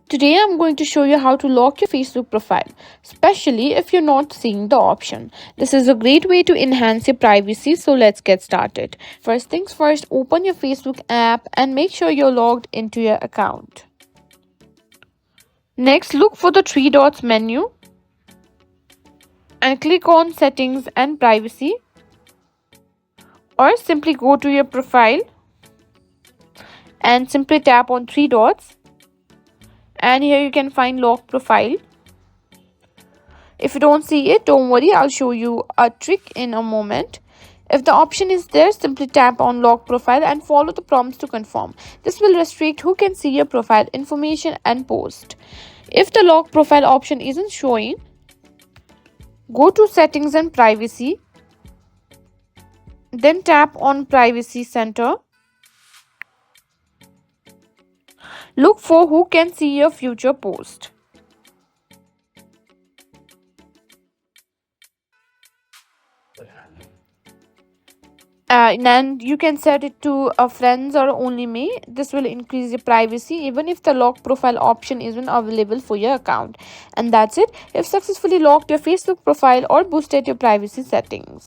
Today I'm going to show you how to lock your Facebook profile, especially if you're not seeing the option. This is a great way to enhance your privacy, so let's get started. First things first, open your Facebook app and make sure you're logged into your account. Next, look for the three dots menu and click on Settings and Privacy, or simply go to your profile and simply tap on three dots, and here you can find Lock Profile. If you don't see it, don't worry, I'll show you a trick in a moment. If the option is there, simply tap on Lock Profile and follow the prompts to confirm. This will restrict who can see your profile information and post. If the Lock Profile option isn't showing, go to Settings and Privacy, then tap on Privacy Center. Look for who can see your future post. And you can set it to friends or only me. This will increase your privacy even if the lock profile option isn't available for your account. And that's it. You've successfully locked your Facebook profile or boosted your privacy settings.